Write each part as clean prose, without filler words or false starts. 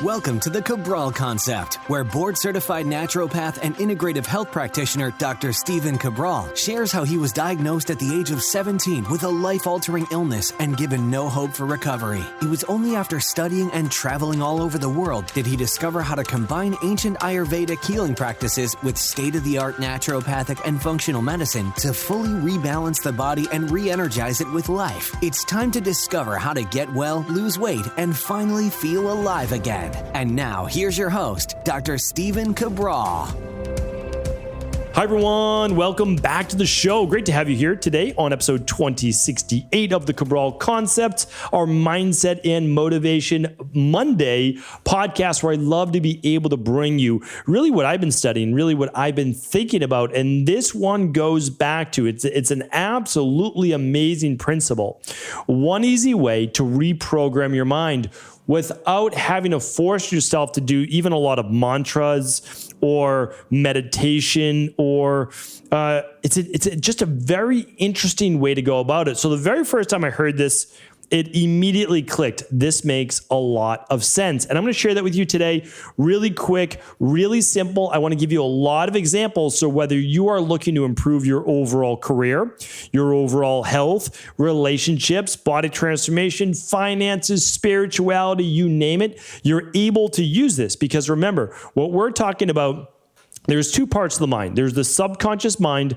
Welcome to the Cabral Concept, where board-certified naturopath and integrative health practitioner Dr. Stephen Cabral shares how he was diagnosed at the age of 17 with a life-altering illness and given no hope for recovery. It was only after studying and traveling all over the world did he discover how to combine ancient Ayurvedic healing practices with state-of-the-art naturopathic and functional medicine to fully rebalance the body and re-energize it with life. It's time to discover how to get well, lose weight, and finally feel alive again. And now, here's your host, Dr. Stephen Cabral. Hi, everyone. Welcome back to the show. Great to have you here today on episode 2068 of the Cabral Concept, our Mindset and Motivation Monday podcast, where I love to be able to bring you really what I've been studying, really what I've been thinking about. And this one goes back to, it's an absolutely amazing principle. One easy way to reprogram your mind without having to force yourself to do even a lot of mantras or meditation, or it's just a very interesting way to go about it. So the very first time I heard this, it immediately clicked. This makes a lot of sense. And I'm going to share that with you today really quick, really simple. I want to give you a lot of examples. So whether you are looking to improve your overall career, your overall health, relationships, body transformation, finances, spirituality, you name it, you're able to use this. Because remember, what we're talking about, there's two parts of the mind. There's the subconscious mind.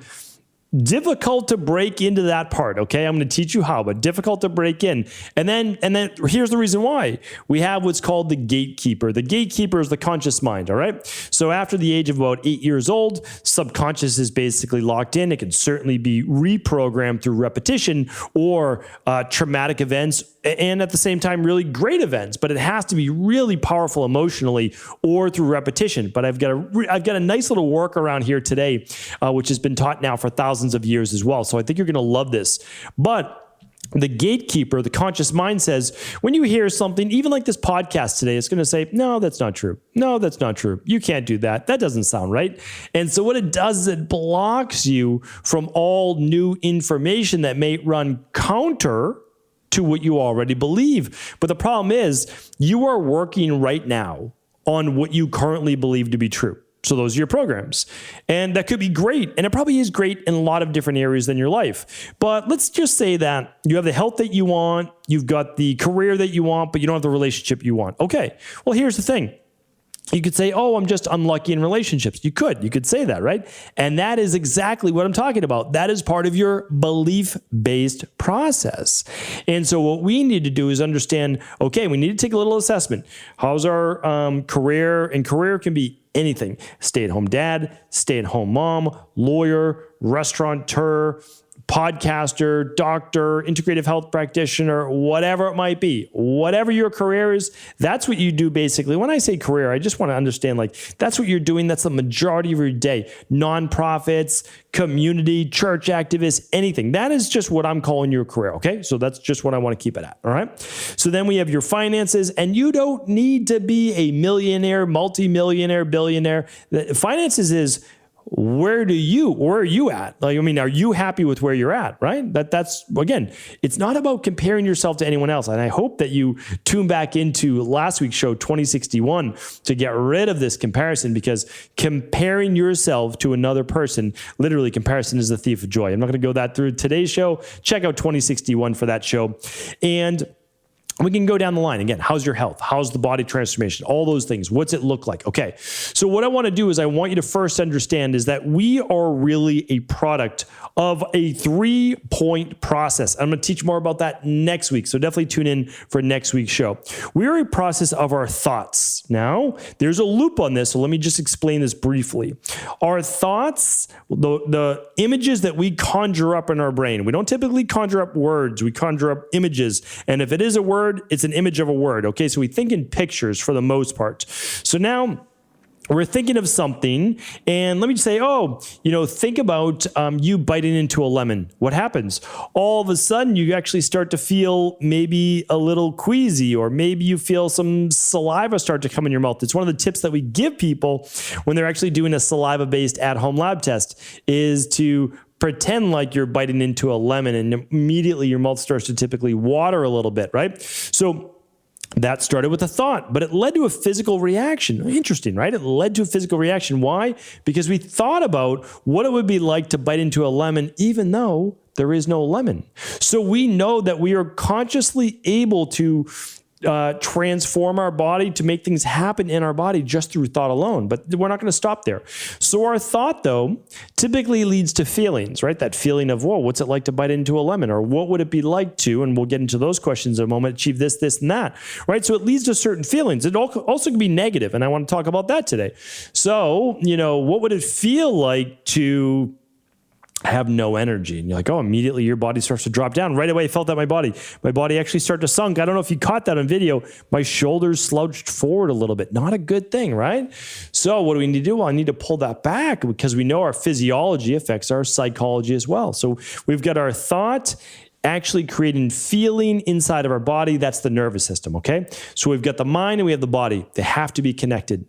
Difficult to break into that part, okay? I'm going to teach you how, but difficult to break in. And then here's the reason why. We have what's called the gatekeeper. The gatekeeper is the conscious mind, all right? So after the age of about 8 years old, subconscious is basically locked in. It can certainly be reprogrammed through repetition or traumatic events, and at the same time, really great events, but it has to be really powerful emotionally or through repetition. But I've got a nice little workaround here today, which has been taught now for thousands of years as well. So I think you're going to love this. But the gatekeeper, the conscious mind, says, when you hear something, even like this podcast today, it's going to say, no, that's not true. No, that's not true. You can't do that. That doesn't sound right. And so what it does is it blocks you from all new information that may run counter to what you already believe. But the problem is you are working right now on what you currently believe to be true. So those are your programs. And that could be great. And it probably is great in a lot of different areas in your life. But let's just say that you have the health that you want, you've got the career that you want, but you don't have the relationship you want. Okay, well, here's the thing. You could say, oh, I'm just unlucky in relationships. You could say that, right? And that is exactly what I'm talking about. That is part of your belief-based process. And so what we need to do is understand, okay, we need to take a little assessment. How's our career? And career can be anything. Stay-at-home dad, stay-at-home mom, lawyer, restaurateur, podcaster, doctor, integrative health practitioner, whatever it might be, whatever your career is, that's what you do basically. When I say career, I just want to understand, like, that's what you're doing. That's the majority of your day. Nonprofits, community, church activists, anything. That is just what I'm calling your career, okay? So that's just what I want to keep it at, all right? So then we have your finances, and you don't need to be a millionaire, multimillionaire, billionaire. Finances is, where are you at? Like, I mean, are you happy with where you're at, right? That's, again, it's not about comparing yourself to anyone else. And I hope that you tune back into last week's show, 2061, to get rid of this comparison, because comparing yourself to another person, literally comparison is the thief of joy. I'm not going to go that through today's show. Check out 2061 for that show. And we can go down the line. Again, how's your health? How's the body transformation? All those things. What's it look like? Okay. So what I want to do is I want you to first understand is that we are really a product of a 3-point process. I'm going to teach more about that next week. So definitely tune in for next week's show. We are a process of our thoughts. Now, there's a loop on this. So let me just explain this briefly. Our thoughts, the images that we conjure up in our brain, we don't typically conjure up words. We conjure up images. And if it is a word, it's an image of a word. Okay, so we think in pictures for the most part. So now we're thinking of something, and let me just say, think about you biting into a lemon. What happens? All of a sudden, you actually start to feel maybe a little queasy, or maybe you feel some saliva start to come in your mouth. It's one of the tips that we give people when they're actually doing a saliva-based at-home lab test, is to pretend like you're biting into a lemon, and immediately your mouth starts to typically water a little bit, right? So That started with a thought, but it led to a physical reaction. Interesting, right? It led to a physical reaction. Why? Because we thought about what it would be like to bite into a lemon, even though there is no lemon. So we know that we are consciously able to transform our body, to make things happen in our body just through thought alone. But we're not going to stop there. So our thought, though, typically leads to feelings, right? That feeling of, whoa, what's it like to bite into a lemon? Or what would it be like to, and we'll get into those questions in a moment, achieve this, this, and that, right? So it leads to certain feelings. It also can be negative, and I want to talk about that today. So, what would it feel like to have no energy? And you're like, oh, immediately your body starts to drop down. Right away, I felt that my body actually started to sunk. I don't know if you caught that on video. My shoulders slouched forward a little bit. Not a good thing, right? So what do we need to do? Well, I need to pull that back because we know our physiology affects our psychology as well. So we've got our thought actually creating feeling inside of our body. That's the nervous system, okay? So we've got the mind and we have the body. They have to be connected.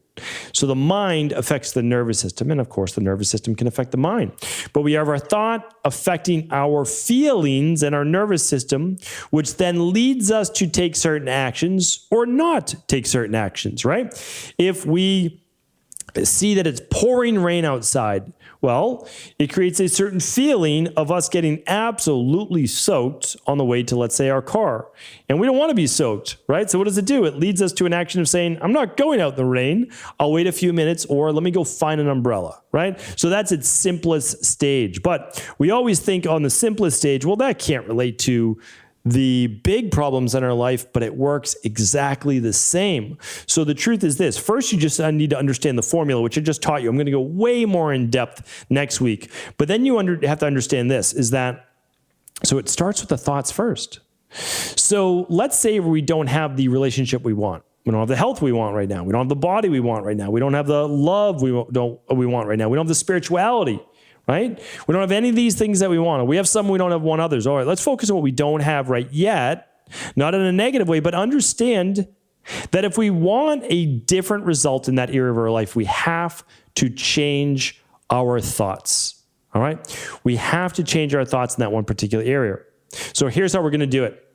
So the mind affects the nervous system, and of course the nervous system can affect the mind. But we have our thought affecting our feelings and our nervous system, which then leads us to take certain actions or not take certain actions, right? If we see that it's pouring rain outside, well, it creates a certain feeling of us getting absolutely soaked on the way to, let's say, our car. And we don't want to be soaked, right? So what does it do? It leads us to an action of saying, I'm not going out in the rain. I'll wait a few minutes, or let me go find an umbrella, right? So that's its simplest stage. But we always think on the simplest stage, well, that can't relate to the big problems in our life, but it works exactly the same. So the truth is this. First, you just need to understand the formula, which I just taught you. I'm going to go way more in depth next week. But then you have to understand this, is that, so it starts with the thoughts first. So let's say we don't have the relationship we want. We don't have the health we want right now. We don't have the body we want right now. We don't have the love we want right now. We don't have the spirituality, right? We don't have any of these things that we want. We have some, we don't have one others. All right, let's focus on what we don't have right yet, not in a negative way, but understand that if we want a different result in that area of our life, we have to change our thoughts, all right? We have to change our thoughts in that one particular area. So here's how we're going to do it.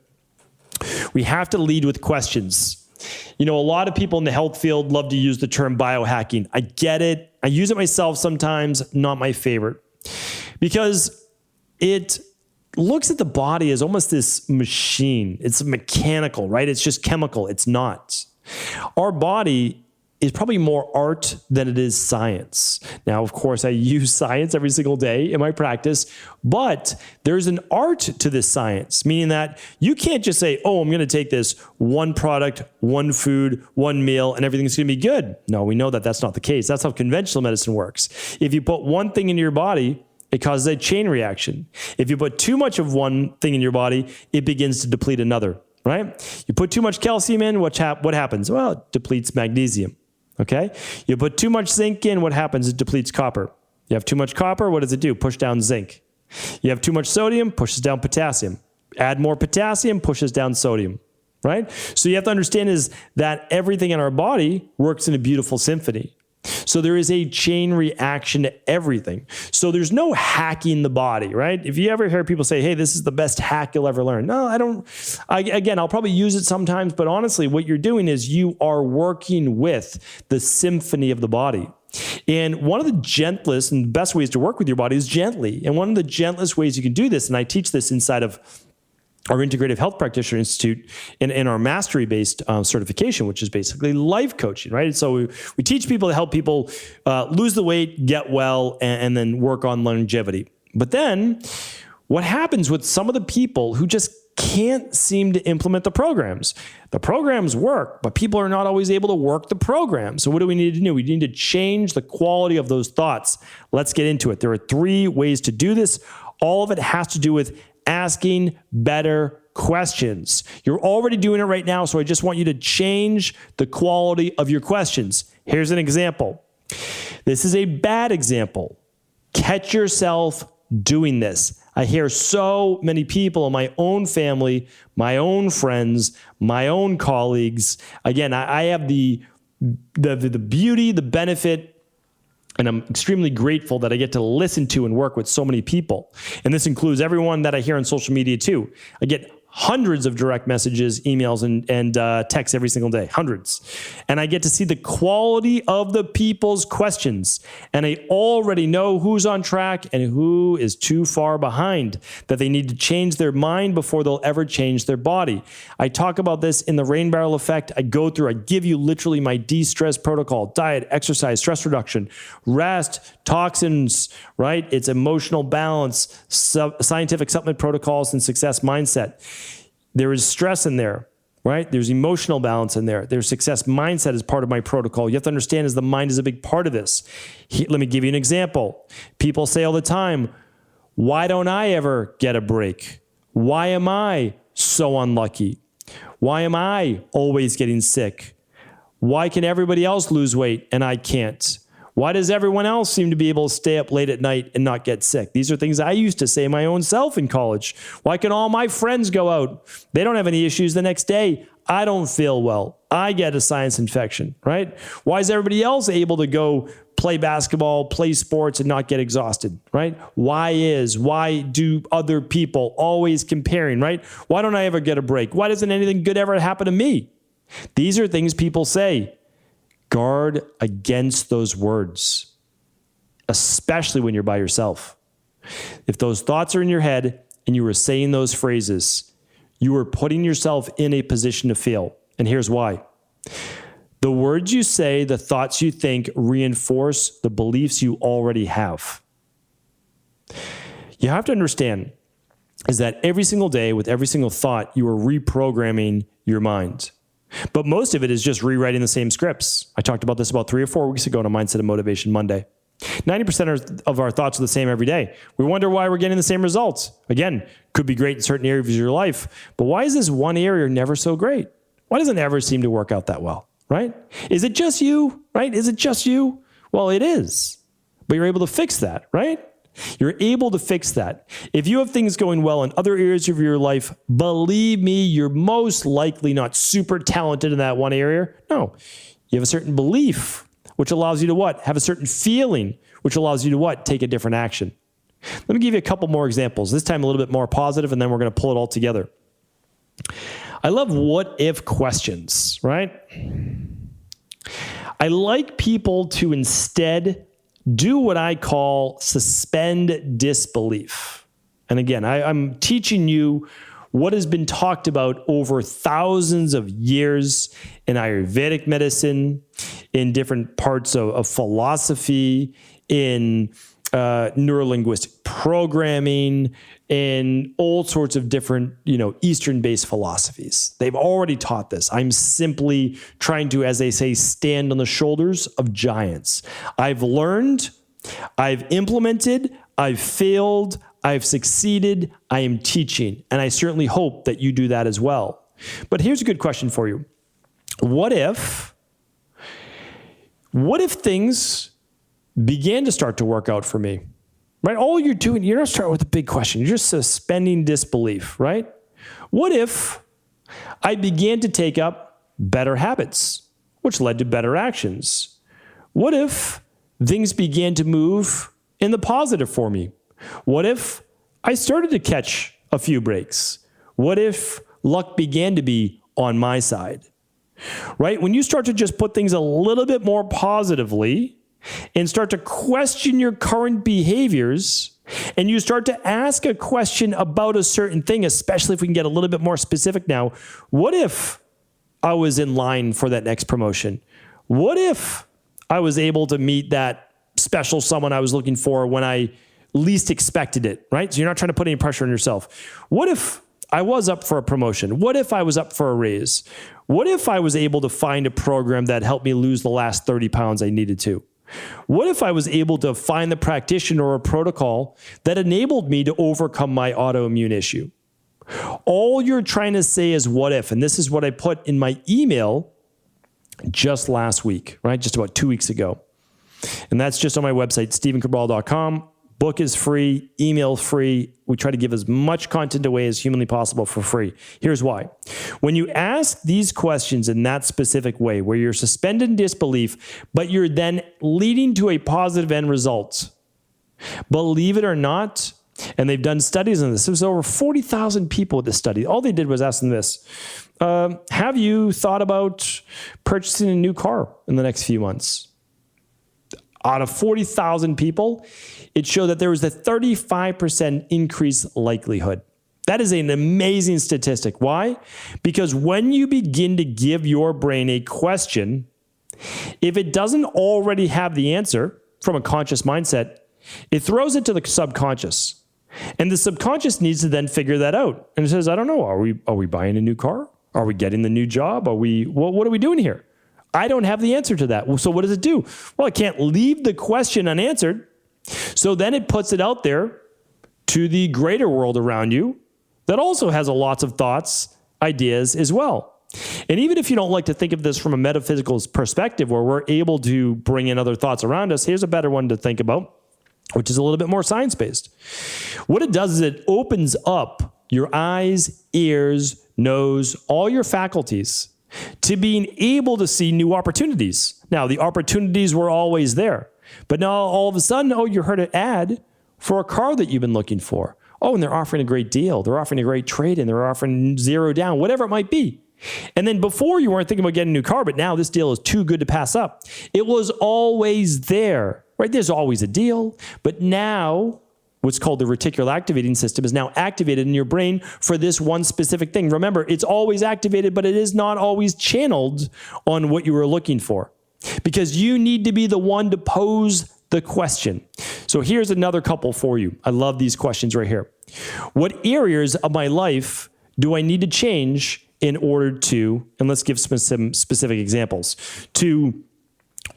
We have to lead with questions. A lot of people in the health field love to use the term biohacking. I get it. I use it myself sometimes, not my favorite, because it looks at the body as almost this machine. It's mechanical, right? It's just chemical. It's not. Our body is probably more art than it is science. Now, of course, I use science every single day in my practice, but there's an art to this science, meaning that you can't just say, oh, I'm going to take this one product, one food, one meal, and everything's going to be good. No, we know that that's not the case. That's how conventional medicine works. If you put one thing into your body, it causes a chain reaction. If you put too much of one thing in your body, it begins to deplete another, right? You put too much calcium in, what happens? Well, it depletes magnesium. Okay. You put too much zinc in, what happens? It depletes copper. You have too much copper, what does it do? Push down zinc. You have too much sodium, pushes down potassium. Add more potassium, pushes down sodium, right? So you have to understand is that everything in our body works in a beautiful symphony. So there is a chain reaction to everything. So there's no hacking the body, right? If you ever hear people say, hey, this is the best hack you'll ever learn. No, I don't. Again, I'll probably use it sometimes, but honestly, what you're doing is you are working with the symphony of the body. And one of the gentlest and best ways to work with your body is gently. And one of the gentlest ways you can do this, and I teach this inside of our Integrative Health Practitioner Institute in our mastery-based certification, which is basically life coaching, right? So we teach people to help people lose the weight, get well, and then work on longevity. But then what happens with some of the people who just can't seem to implement the programs? The programs work, but people are not always able to work the program. So what do we need to do? We need to change the quality of those thoughts. Let's get into it. There are 3 ways to do this. All of it has to do with asking better questions. You're already doing it right now, so I just want you to change the quality of your questions. Here's an example. This is a bad example. Catch yourself doing this. I hear so many people in my own family, my own friends, my own colleagues. Again, I have the beauty, the benefit, and I'm extremely grateful that I get to listen to and work with so many people. And this includes everyone that I hear on social media too. I get hundreds of direct messages, emails, and texts every single day, hundreds. And I get to see the quality of the people's questions. And I already know who's on track and who is too far behind, that they need to change their mind before they'll ever change their body. I talk about this in the rain barrel effect. I give you literally my de-stress protocol: diet, exercise, stress reduction, rest, toxins, right? It's emotional balance, scientific supplement protocols, and success mindset. There is stress in there, right? There's emotional balance in there. There's success mindset as part of my protocol. You have to understand is the mind is a big part of this. Let me give you an example. People say all the time, why don't I ever get a break? Why am I so unlucky? Why am I always getting sick? Why can everybody else lose weight and I can't? Why does everyone else seem to be able to stay up late at night and not get sick? These are things I used to say my own self in college. Why can all my friends go out? They don't have any issues the next day. I don't feel well. I get a sinus infection, right? Why is everybody else able to go play basketball, play sports, and not get exhausted, right? Why do other people always comparing, right? Why don't I ever get a break? Why doesn't anything good ever happen to me? These are things people say. Guard against those words, especially when you're by yourself. If those thoughts are in your head and you are saying those phrases, you are putting yourself in a position to fail. And here's why. The words you say, the thoughts you think, reinforce the beliefs you already have. You have to understand is that every single day with every single thought, you are reprogramming your mind. But most of it is just rewriting the same scripts. I talked about this about 3 or 4 weeks ago on a Mindset and Motivation Monday. 90% of our thoughts are the same every day. We wonder why we're getting the same results. Again, could be great in certain areas of your life, but why is this one area never so great? Why doesn't it ever seem to work out that well, right? Is it just you, right? Is it just you? Well, it is, but you're able to fix that, right? You're able to fix that. If you have things going well in other areas of your life, believe me, you're most likely not super talented in that one area. No, you have a certain belief, which allows you to what? Have a certain feeling, which allows you to what? Take a different action. Let me give you a couple more examples, this time a little bit more positive, and then we're going to pull it all together. I love what if questions, right? I like people to instead do what I call suspend disbelief. And again, I'm teaching you what has been talked about over thousands of years in Ayurvedic medicine, in different parts of philosophy, in neurolinguistic programming, in all sorts of different, Eastern-based philosophies. They've already taught this. I'm simply trying to, as they say, stand on the shoulders of giants. I've learned, I've implemented, I've failed, I've succeeded, I am teaching. And I certainly hope that you do that as well. But here's a good question for you. What if things began to start to work out for me? Right? All you're doing, you're not starting with a big question. You're just suspending disbelief, right? What if I began to take up better habits, which led to better actions? What if things began to move in the positive for me? What if I started to catch a few breaks? What if luck began to be on my side? Right? When you start to just put things a little bit more positively and start to question your current behaviors, and you start to ask a question about a certain thing, especially if we can get a little bit more specific now. What if I was in line for that next promotion? What if I was able to meet that special someone I was looking for when I least expected it, right? So you're not trying to put any pressure on yourself. What if I was up for a promotion? What if I was up for a raise? What if I was able to find a program that helped me lose the last 30 pounds I needed to? What if I was able to find the practitioner or a protocol that enabled me to overcome my autoimmune issue? All you're trying to say is what if, and this is what I put in my email just last week, right? Just about 2 weeks ago. And that's just on my website, StephenCabral.com. Book is free, email free. We try to give as much content away as humanly possible for free. Here's why. When you ask these questions in that specific way, where you're suspended in disbelief, but you're then leading to a positive end result, believe it or not, And they've done studies on this. There was over 40,000 people with this study. All they did was ask them this. Have you thought about purchasing a new car in the next few months? Out of 40,000 people, it showed that there was a 35% increase likelihood. That is an amazing statistic. Why? Because when you begin to give your brain a question, if it doesn't already have the answer from a conscious mindset, it throws it to the subconscious. And the subconscious needs to then figure that out. And it says, I don't know, are we buying a new car? Are we getting the new job? What are we doing here? I don't have the answer to that. So what does it do? Well, it can't leave the question unanswered. So then it puts it out there to the greater world around you that also has lots of thoughts, ideas as well. And even if you don't like to think of this from a metaphysical perspective where we're able to bring in other thoughts around us, here's a better one to think about, which is a little bit more science-based. What it does is it opens up your eyes, ears, nose, all your faculties to being able to see new opportunities. Now, the opportunities were always there, but now all of a sudden, you heard an ad for a car that you've been looking for. Oh, and they're offering a great deal. They're offering a great trade-in. They're offering 0 down, whatever it might be. And then before you weren't thinking about getting a new car, but now this deal is too good to pass up. It was always there, right? There's always a deal, but now what's called the reticular activating system is now activated in your brain for this one specific thing. Remember, it's always activated, but it is not always channeled on what you were looking for because you need to be the one to pose the question. So here's another couple for you. I love these questions right here. What areas of my life do I need to change in order to, and let's give some specific examples, to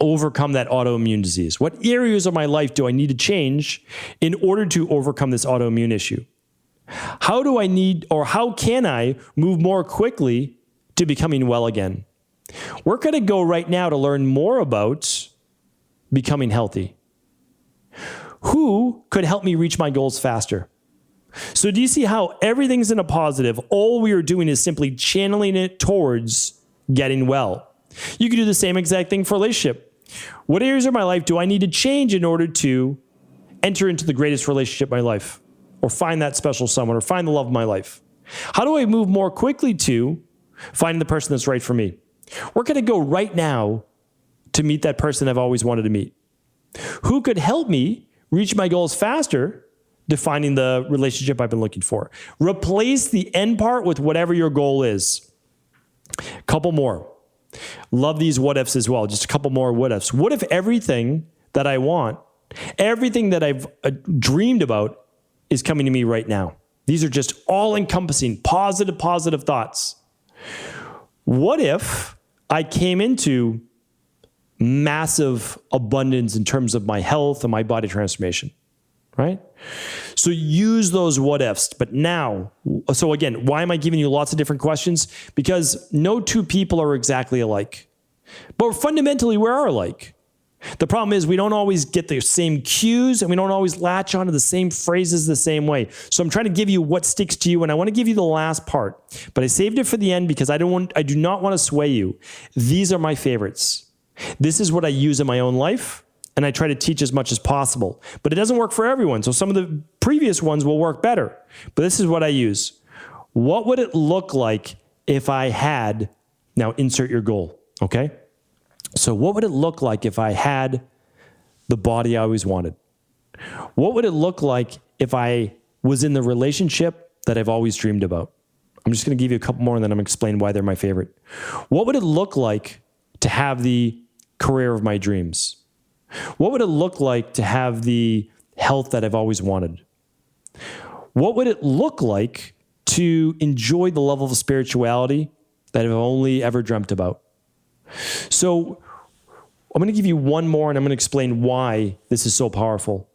overcome that autoimmune disease? What areas of my life do I need to change in order to overcome this autoimmune issue? How can I move more quickly to becoming well again? We're going to go right now to learn more about becoming healthy. Who could help me reach my goals faster? So do you see how everything's in a positive? All we are doing is simply channeling it towards getting well. You can do the same exact thing for a relationship. What areas of my life do I need to change in order to enter into the greatest relationship of my life, or find that special someone, or find the love of my life? How do I move more quickly to finding the person that's right for me? We're going to go right now to meet that person I've always wanted to meet. Who could help me reach my goals faster to finding the relationship I've been looking for? Replace the end part with whatever your goal is. Couple more. Love these what ifs as well. Just a couple more what ifs. What if everything that I want, everything that I've dreamed about is coming to me right now? These are just all-encompassing, positive thoughts. What if I came into massive abundance in terms of my health and my body transformation, right? So use those what ifs. But now, so again, why am I giving you lots of different questions? Because no two people are exactly alike. But fundamentally, we are alike. The problem is we don't always get the same cues and we don't always latch onto the same phrases the same way. So I'm trying to give you what sticks to you, and I want to give you the last part. But I saved it for the end because I do not want to sway you. These are my favorites. This is what I use in my own life, and I try to teach as much as possible. But it doesn't work for everyone. So some of the previous ones will work better. But this is what I use. What would it look like if I had, now insert your goal, okay? So what would it look like if I had the body I always wanted? What would it look like if I was in the relationship that I've always dreamed about? I'm just going to give you a couple more and then I'm going to explain why they're my favorite. What would it look like to have the career of my dreams? What would it look like to have the health that I've always wanted? What would it look like to enjoy the level of spirituality that I've only ever dreamt about? So I'm going to give you one more and I'm going to explain why this is so powerful.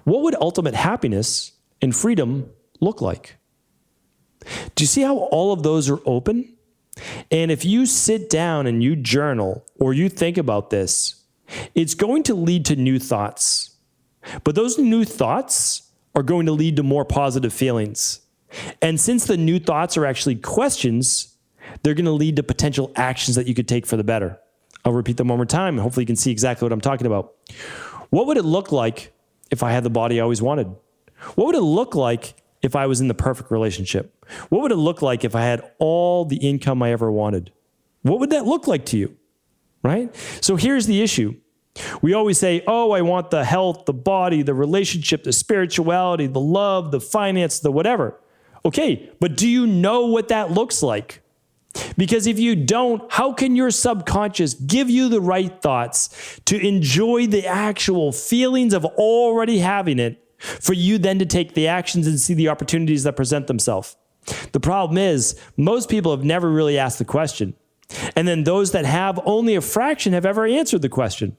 What would ultimate happiness and freedom look like? Do you see how all of those are open? And if you sit down and you journal or you think about this, it's going to lead to new thoughts. But those new thoughts are going to lead to more positive feelings. And since the new thoughts are actually questions, they're going to lead to potential actions that you could take for the better. I'll repeat them one more time, and hopefully you can see exactly what I'm talking about. What would it look like if I had the body I always wanted? What would it look like if I was in the perfect relationship? What would it look like if I had all the income I ever wanted? What would that look like to you? Right? So here's the issue. We always say, oh, I want the health, the body, the relationship, the spirituality, the love, the finance, the whatever. Okay, but do you know what that looks like? Because if you don't, how can your subconscious give you the right thoughts to enjoy the actual feelings of already having it for you then to take the actions and see the opportunities that present themselves? The problem is most people have never really asked the question. And then those that have, only a fraction have ever answered the question.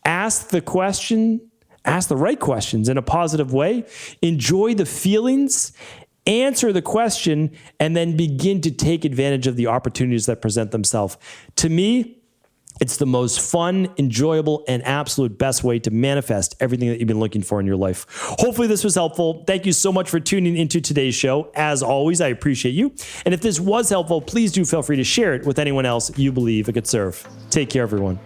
Ask the question, ask the right questions in a positive way, enjoy the feelings, answer the question, and then begin to take advantage of the opportunities that present themselves. To me, it's the most fun, enjoyable, and absolute best way to manifest everything that you've been looking for in your life. Hopefully this was helpful. Thank you so much for tuning into today's show. As always, I appreciate you. And if this was helpful, please do feel free to share it with anyone else you believe it could serve. Take care, everyone.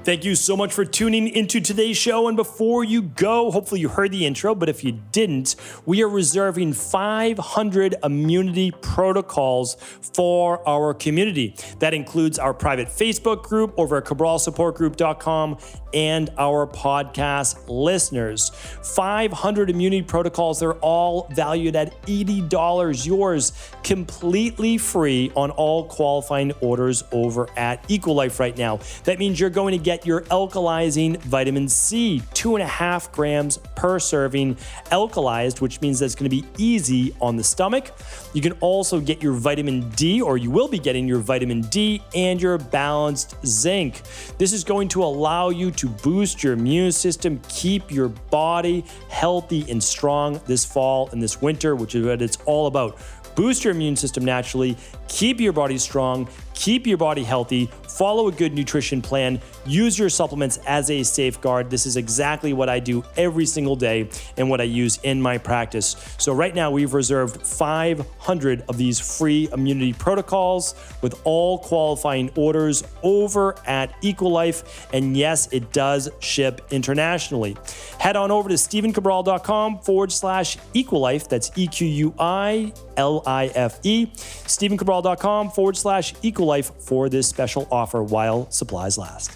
Thank you so much for tuning into today's show. And before you go, hopefully you heard the intro, but if you didn't, we are reserving 500 immunity protocols for our community. That includes our private Facebook group over at cabralsupportgroup.com and our podcast listeners. 500 immunity protocols. They're all valued at $80. Yours completely free on all qualifying orders over at Equilife right now. That means you're going to get your alkalizing vitamin C, 2.5 grams per serving alkalized, which means that's going to be easy on the stomach. You can also get your vitamin D, or you will be getting your vitamin D and your balanced zinc. This is going to allow you to boost your immune system, keep your body healthy and strong this fall and this winter, which is what it's all about. Boost your immune system naturally, keep your body strong, keep your body healthy, follow a good nutrition plan, use your supplements as a safeguard. This is exactly what I do every single day and what I use in my practice. So right now we've reserved 500 of these free immunity protocols with all qualifying orders over at Equilife. And yes, it does ship internationally. Head on over to StephenCabral.com/Equilife. That's EQUILIFE. StephenCabral.com/Equilife for this special offer while supplies last.